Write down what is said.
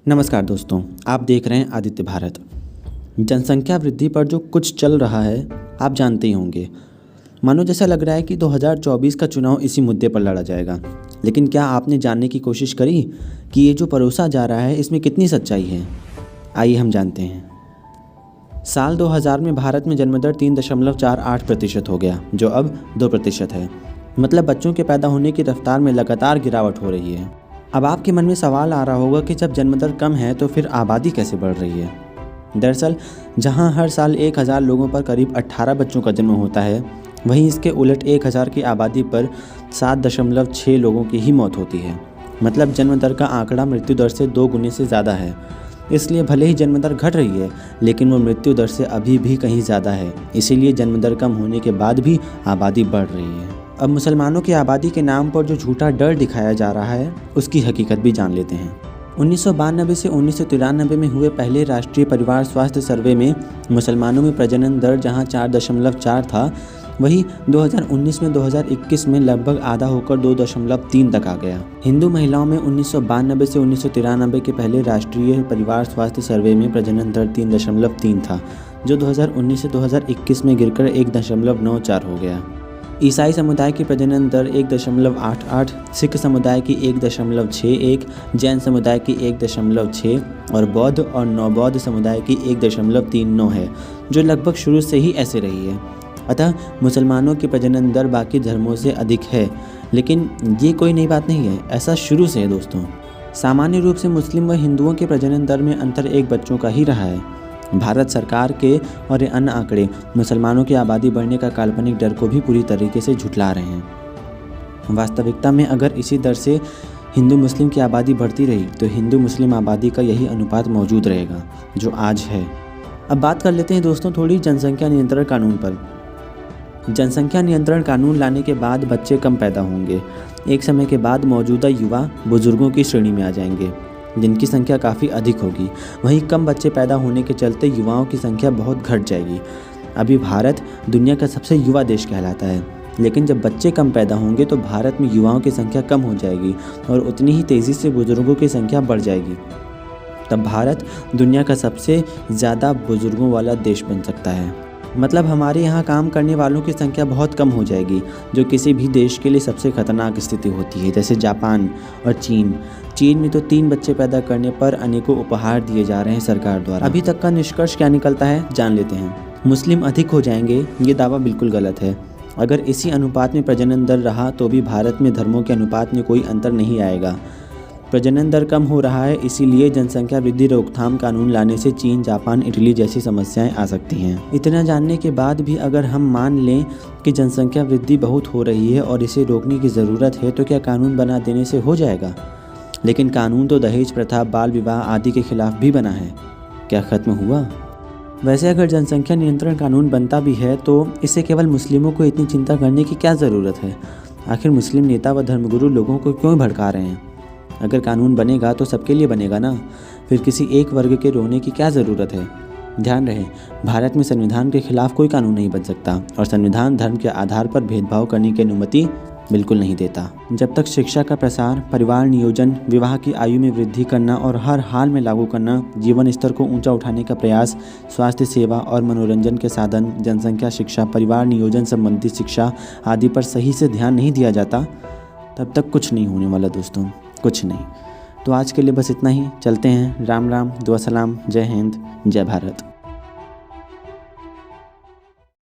नमस्कार दोस्तों, आप देख रहे हैं आदित्य भारत। जनसंख्या वृद्धि पर जो कुछ चल रहा है आप जानते ही होंगे। मानो जैसा लग रहा है कि 2024 का चुनाव इसी मुद्दे पर लड़ा जाएगा। लेकिन क्या आपने जानने की कोशिश करी कि ये जो परोसा जा रहा है इसमें कितनी सच्चाई है? आइए हम जानते हैं। साल 2000 में भारत में जन्मदर 3.48% हो गया, जो अब 2% है। मतलब बच्चों के पैदा होने की रफ्तार में लगातार गिरावट हो रही है। अब आपके मन में सवाल आ रहा होगा कि जब जन्मदर कम है तो फिर आबादी कैसे बढ़ रही है? दरअसल जहां हर साल 1000 लोगों पर करीब 18 बच्चों का जन्म होता है, वहीं इसके उलट 1000 की आबादी पर 7.6 लोगों की ही मौत होती है। मतलब जन्मदर का आंकड़ा मृत्यु दर से 2 गुने से ज़्यादा है। इसलिए भले ही जन्मदर घट रही है, लेकिन वो मृत्यु दर से अभी भी कहीं ज़्यादा है। इसीलिए जन्मदर कम होने के बाद भी आबादी बढ़ रही है। अब मुसलमानों की आबादी के नाम पर जो झूठा डर दिखाया जा रहा है, उसकी हकीकत भी जान लेते हैं। 1992 से 1993 में हुए पहले राष्ट्रीय परिवार स्वास्थ्य सर्वे में मुसलमानों में प्रजनन दर जहां 4.4 था, वही 2019 में 2021 में लगभग आधा होकर 2.3 तक आ गया। हिंदू महिलाओं में 1992 से 1993 के पहले राष्ट्रीय परिवार स्वास्थ्य सर्वे में प्रजनन दर 3.3 था, जो 2019 से 2021 में गिरकर 1.94 हो गया। ईसाई समुदाय की प्रजनन दर 1.88, सिख समुदाय की 1.61, जैन समुदाय की 1.6 और बौद्ध और नवबौद्ध समुदाय की 1.39 है, जो लगभग शुरू से ही ऐसे रही है। अतः मुसलमानों की प्रजनन दर बाकी धर्मों से अधिक है, लेकिन ये कोई नई बात नहीं है, ऐसा शुरू से है दोस्तों। सामान्य रूप से मुस्लिम व हिंदुओं के प्रजनन दर में अंतर 1 बच्चों का ही रहा है। भारत सरकार के और अन्य आंकड़े मुसलमानों की आबादी बढ़ने का काल्पनिक डर को भी पूरी तरीके से झुठला रहे हैं। वास्तविकता में अगर इसी दर से हिंदू मुस्लिम की आबादी बढ़ती रही तो हिंदू मुस्लिम आबादी का यही अनुपात मौजूद रहेगा जो आज है। अब बात कर लेते हैं दोस्तों थोड़ी जनसंख्या नियंत्रण कानून पर। जनसंख्या नियंत्रण कानून लाने के बाद बच्चे कम पैदा होंगे। एक समय के बाद मौजूदा युवा बुजुर्गों की श्रेणी में आ जाएंगे, जिनकी संख्या काफ़ी अधिक होगी। वहीं कम बच्चे पैदा होने के चलते युवाओं की संख्या बहुत घट जाएगी। अभी भारत दुनिया का सबसे युवा देश कहलाता है, लेकिन जब बच्चे कम पैदा होंगे तो भारत में युवाओं की संख्या कम हो जाएगी और उतनी ही तेज़ी से बुजुर्गों की संख्या बढ़ जाएगी। तब भारत दुनिया का सबसे ज़्यादा बुजुर्गों वाला देश बन सकता है। मतलब हमारे यहाँ काम करने वालों की संख्या बहुत कम हो जाएगी, जो किसी भी देश के लिए सबसे खतरनाक स्थिति होती है, जैसे जापान और चीन। चीन में तो 3 बच्चे पैदा करने पर अनेकों उपहार दिए जा रहे हैं सरकार द्वारा। अभी तक का निष्कर्ष क्या निकलता है जान लेते हैं। मुस्लिम अधिक हो जाएंगे, ये दावा बिल्कुल गलत है। अगर इसी अनुपात में प्रजनन दर रहा तो भी भारत में धर्मों के अनुपात में कोई अंतर नहीं आएगा। प्रजनन दर कम हो रहा है, इसीलिए जनसंख्या वृद्धि रोकथाम कानून लाने से चीन, जापान, इटली जैसी समस्याएं आ सकती हैं। इतना जानने के बाद भी अगर हम मान लें कि जनसंख्या वृद्धि बहुत हो रही है और इसे रोकने की ज़रूरत है, तो क्या कानून बना देने से हो जाएगा? लेकिन कानून तो दहेज प्रथा, बाल विवाह आदि के खिलाफ भी बना है। क्या ख़त्म हुआ? वैसे अगर जनसंख्या नियंत्रण कानून बनता भी है तो इससे केवल मुस्लिमों को इतनी चिंता करने की क्या ज़रूरत है? आखिर मुस्लिम नेता व धर्मगुरु लोगों को क्यों भड़का रहे हैं? अगर कानून बनेगा तो सबके लिए बनेगा ना, फिर किसी एक वर्ग के रोने की क्या ज़रूरत है? ध्यान रहे, भारत में संविधान के खिलाफ कोई कानून नहीं बन सकता और संविधान धर्म के आधार पर भेदभाव करने की अनुमति बिल्कुल नहीं देता। जब तक शिक्षा का प्रसार, परिवार नियोजन, विवाह की आयु में वृद्धि करना और हर हाल में लागू करना, जीवन स्तर को ऊंचा उठाने का प्रयास, स्वास्थ्य सेवा और मनोरंजन के साधन, जनसंख्या शिक्षा, परिवार नियोजन संबंधी शिक्षा आदि पर सही से ध्यान नहीं दिया जाता, तब तक कुछ नहीं होने वाला दोस्तों, कुछ नहीं। तो आज के लिए बस इतना ही। चलते हैं। राम राम, दुआ सलाम, जय हिंद, जय भारत।